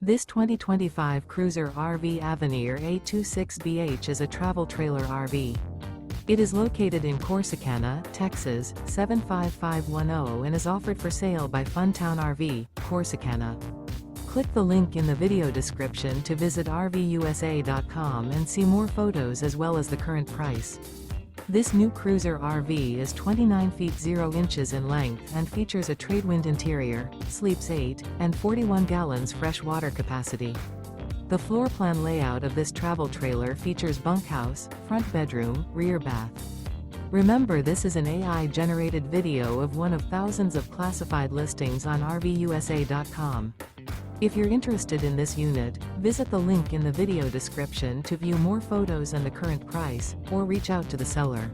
This 2025 Cruiser RV Avenir A-26BH is a travel trailer RV. It is located in Corsicana, Texas, 75510 and is offered for sale by Funtown RV, Corsicana. Click the link in the video description to visit RVUSA.com and see more photos as well as the current price. This new Cruiser RV is 29 feet 0 inches in length and features a TRADEWIND interior, sleeps 8, and 41 gallons fresh water capacity. The floor plan layout of this travel trailer features bunkhouse, front bedroom, rear bath. Remember, this is an AI-generated video of one of thousands of classified listings on RVUSA.com. If you're interested in this unit, visit the link in the video description to view more photos and the current price, or reach out to the seller.